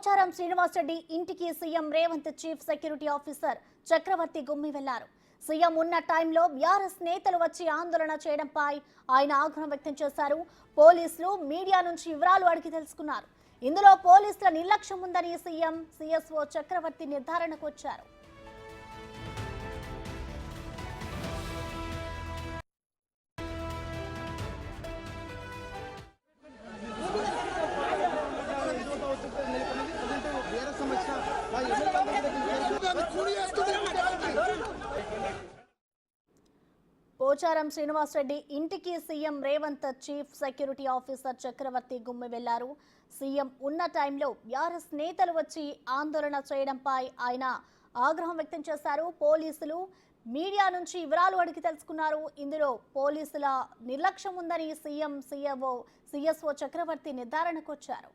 పోచారం శ్రీనివాసరెడ్డి ఇంటికి CM Revanth chief security officer Chakravarthi గుమ్మి వెళ్లారు. సీఎం ఉన్న టైంలో బీఆర్ఎస్ నేతలు వచ్చి ఆందోళన చేయడంపై ఆయన ఆగ్రహం వ్యక్తం చేశారు. పోలీసులు మీడియా నుంచి వివరాలు అడిగి తెలుసుకున్నారు. ఇందులో పోలీసుల నిర్లక్ష్యం ఉందని సీఎం సీఎస్ఓ చక్రవర్తి నిర్ధారణకు వచ్చారు. పోచారం శ్రీనివాసరెడ్డి ఇంటికి CM Revanth chief security officer Chakravarthi గుమ్మి వెళ్లారు. సీఎం ఉన్న టైంలో బీఆర్ఎస్ నేతలు వచ్చి ఆందోళన చేయడంపై ఆయన ఆగ్రహం వ్యక్తం చేశారు. పోలీసులు మీడియా నుంచి వివరాలు అడిగి తెలుసుకున్నారు. ఇందులో పోలీసుల నిర్లక్ష్యం ఉందని సీఎం సీఎస్ఓ చక్రవర్తి నిర్ధారణకు వచ్చారు.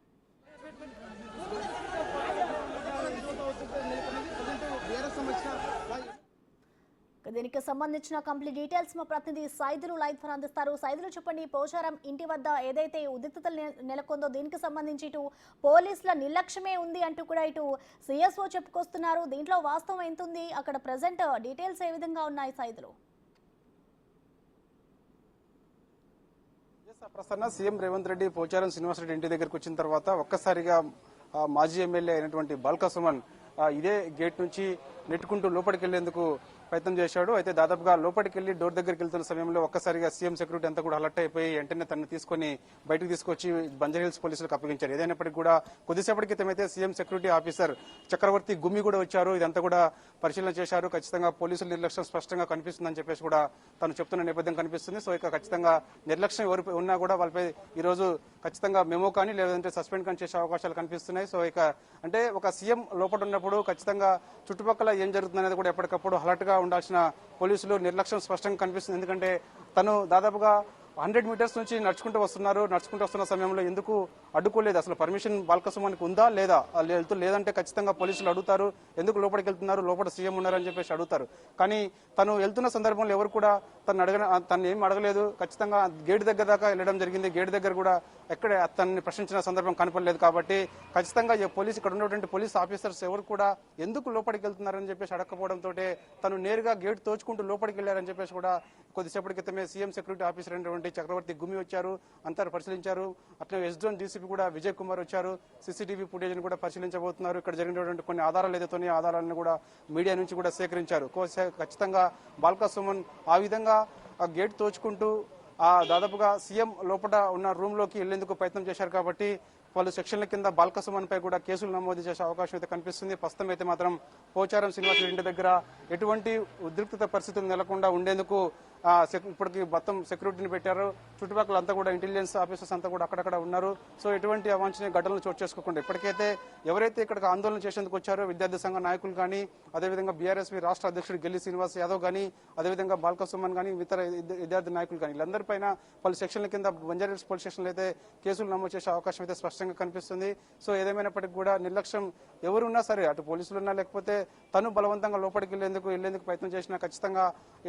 దీనికి సంబంధించిన కంప్లీట్ డీటెయిల్స్ మా ప్రతినిధి సైదులు లైవ్ ద్వారా అందిస్తారు. సైదులు చెప్పండి, పోచారం ఇంటి వద్ద ఏదైతే ఉద్రిక్తతలు నెలకొందో దీనికి సంబంధించి ఇటు పోలీసుల నిర్లక్ష్యమే ఉంది అంటూ కూడా ఇటు సిఎస్ఓ చెప్పుకొస్తున్నారు. దీంట్లో వాస్తవం ఎంత ఉంది, అక్కడ ప్రెసెంట్ డీటెయిల్స్ ఏ విధంగా ఉన్నాయి సైదులు? ప్రసన్న, సీఎం రేవంత్ రెడ్డి పోచారం శ్రీనివాసరెడ్డి ఇంటి దగ్గరకు వచ్చిన తర్వాత ఒక్కసారిగా మాజీ ఎమ్మెల్యే అయినటువంటి బాల్క సుమన్ ఇదే గేట్ నుంచి నెట్టుకుంటూ లోపలికి వెళ్లేందుకు ప్రయత్నం చేశాడు. అయితే దాదాపుగా లోపలికి వెళ్లి డోర్ దగ్గరికి వెళ్తున్న సమయంలో ఒక్కసారిగా సీఎం సెక్యూరిటీ అంతా కూడా అలర్ట్ అయిపోయి వెంటనే తనను తీసుకుని బయటకు తీసుకొచ్చి బంజారాహిల్స్ పోలీసులకు అప్పగించారు. ఏదైనప్పటికీ కూడా కొద్దిసేపటి క్రితం అయితే సీఎం సెక్యూరిటీ ఆఫీసర్ చక్రవర్తి గుమ్మి కూడా వచ్చారు. ఇదంతా కూడా పరిశీలన చేశారు. ఖచ్చితంగా పోలీసుల నిర్లక్ష్యం స్పష్టంగా కనిపిస్తుందని చెప్పేసి కూడా తను చెప్తున్న నేపథ్యం కనిపిస్తుంది. సో ఇక ఖచ్చితంగా నిర్లక్ష్యం ఎవరు ఉన్నా కూడా వాళ్ళపై ఈ రోజు ఖచ్చితంగా మెమో కానీ లేదంటే సస్పెండ్ కానీ చేసే అవకాశాలు కనిపిస్తున్నాయి. సో ఇక అంటే ఒక సీఎం లోపల ఉన్నప్పుడు ఖచ్చితంగా చుట్టుపక్కల ఏం జరుగుతుందనేది కూడా ఎప్పటికప్పుడు అలర్ట్ గా ఉండాల్సిన పోలీసులు నిర్లక్ష్యం స్పష్టంగా కనిపిస్తుంది. ఎందుకంటే తను దాదాపుగా 100 మీటర్స్ నుంచి నడుచుకుంటూ వస్తున్న సమయంలో ఎందుకు అడ్డుకోలేదు, అసలు పర్మిషన్ బాల్క సుమన్కి ఉందా లేదా, లేదంటే ఖచ్చితంగా పోలీసులు అడుగుతారు, ఎందుకు లోపలికి వెళ్తున్నారు, లోపల సీఎం ఉన్నారని చెప్పేసి అడుగుతారు. కానీ తను వెళ్తున్న సందర్భంలో ఎవరు కూడా తను ఏం అడగలేదు. ఖచ్చితంగా గేట్ దగ్గర దాకా వెళ్ళడం జరిగింది. గేట్ దగ్గర కూడా ఎక్కడ తనని ప్రశ్నించిన సందర్భం కనపడలేదు. కాబట్టి ఖచ్చితంగా ఇక్కడ ఉన్నటువంటి పోలీస్ ఆఫీసర్స్ ఎవరు కూడా ఎందుకు లోపలికి వెళ్తున్నారని చెప్పేసి అడగకపోవడంతో తను నేరుగా గేట్ తోచుకుంటూ లోపలికి వెళ్లారని చెప్పేసి కూడా కొద్దిసేపటి క్రితమే సీఎం సెక్యూరిటీ ఆఫీసర్ అయినటువంటి చక్రవర్తి గుమ్మి వచ్చారు, అంతా పరిశీలించారు. అట్లే ఎస్ జోన్ డీసీపీ కూడా విజయ్ కుమార్ వచ్చారు. సీసీటీవీ ఫుటేజ్ కూడా పరిశీలించబోతున్నారు. ఇక్కడ జరిగినటువంటి కొన్ని ఆధారాలు ఏదైతే ఆధారాలను కూడా మీడియా నుంచి కూడా సేకరించారు. ఖచ్చితంగా బాల్క సుమన్ ఆ విధంగా ఆ గేట్ తోచుకుంటూ దాదాపుగా సీఎం లోపల ఉన్న రూమ్ లోకి వెళ్లేందుకు ప్రయత్నం చేశారు. కాబట్టి పలు సెక్షన్ల కింద బాల్క సుమన్ పై కూడా కేసులు నమోదు చేసే అవకాశం అయితే కనిపిస్తుంది. ప్రస్తుతం అయితే మాత్రం పోచారం శ్రీనివాసరెడ్డి ఇంటి దగ్గర ఎటువంటి ఉద్రిక్తత పరిస్థితులు నెలకొండా ఉండేందుకు ఇప్పటికి మొత్తం సెక్యూరిటీని పెట్టారు. చుట్టుపక్కల అంతా కూడా ఇంటెలిజెన్స్ ఆఫీసర్స్ అంతా కూడా అక్కడక్కడ ఉన్నారు. సో ఎటువంటి అవాంఛనీయ ఘటనలు చోటు చేసుకోకుండా ఇప్పటికైతే ఎవరైతే ఇక్కడికి ఆందోళన చేసేందుకు వచ్చారో విద్యార్థి సంఘ నాయకులు కానీ, అదేవిధంగా బీఆర్ఎస్పీ రాష్ట్ర అధ్యక్షుడు గెల్లి శ్రీనివాస్ యాదవ్ కానీ, అదేవిధంగా బాల్క సుమన్ కానీ, ఇతర విద్యార్థి నాయకులు కానీ వీళ్ళందరిపైన పలు సెక్షన్ల కింద బంజారాహిల్స్ పోలీస్ స్టేషన్లో అయితే కేసులు నమోదు చేసే అవకాశం అయితే స్పష్టంగా కనిపిస్తుంది. సో ఏదేమైనప్పటికీ కూడా నిర్లక్ష్యం ఎవరున్నా సరే, అటు పోలీసులున్నా లేకపోతే తను బలవంతంగా లోపలికి వెళ్లేందుకు ప్రయత్నం చేసినా ఖచ్చితంగా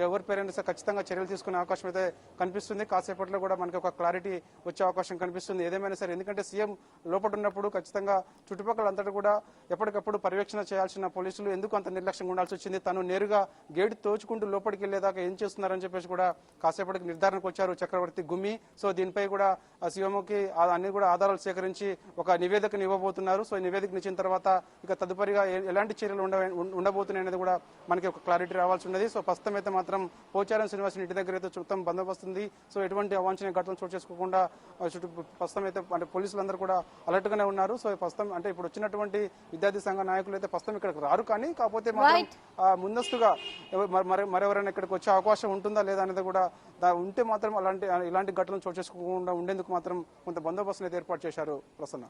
ఎవరి పేరైనా సరే ఖచ్చితంగా చర్యలు తీసుకునే అవకాశం అయితే కనిపిస్తుంది. కాసేపట్లో కూడా మనకి ఒక క్లారిటీ వచ్చే అవకాశం కనిపిస్తుంది. ఏదేమైనా సరే, ఎందుకంటే సీఎం లోపల ఉన్నప్పుడు ఖచ్చితంగా చుట్టుపక్కల అంతటా కూడా ఎప్పటికప్పుడు పర్యవేక్షణ చేయాల్సిన పోలీసులు ఎందుకు అంత నిర్లక్ష్యంగా ఉండాల్సి వచ్చింది, తను నేరుగా గేట్ తోచుకుంటూ లోపలికి వెళ్లేదాకా ఏం చేస్తున్నారని చెప్పేసి కూడా కాసేపటికి నిర్ధారణకు వచ్చారు చక్రవర్తి గుమ్మి. సో దీనిపై కూడా సీఎంకి అన్ని కూడా ఆధారాలు సేకరించి ఒక నివేదికను ఇవ్వబోతున్నారు. సో ఈ నివేదికను ఇచ్చిన తర్వాత ఇక తదుపరిగా ఎలాంటి చర్యలు ఉండబోతున్నాయి అనేది కూడా మనకి ఒక క్లారిటీ రావాల్సి ఉన్నది. సో ప్రస్తుతం అయితే మాత్రం పోచారం శ్రీనివాసరెడ్డి ఇంటి దగ్గర అయితే చుట్టం బందోబస్తు ఉంది. సో ఎటువంటి అవాంఛనీయ ఘటనలు చోటు చేసుకోకుండా ప్రస్తుతం అయితే అంటే పోలీసులందరూ కూడా అలర్ట్ గానే ఉన్నారు. సో ప్రస్తుతం అంటే ఇప్పుడు వచ్చినటువంటి విద్యార్థి సంఘ నాయకులు అయితే ప్రస్తుతం ఇక్కడికి రారు, కానీ కాకపోతే మాత్రం ముందస్తుగా మరెవరైనా ఇక్కడికి వచ్చే అవకాశం ఉంటుందా లేదా అనేది కూడా ఉంటే మాత్రం ఇలాంటి ఘటనలు చోటు చేసుకోకుండా ఉండేందుకు మాత్రం కొంత బందోబస్తును అయితే ఏర్పాటు చేశారు. ప్రసన్న.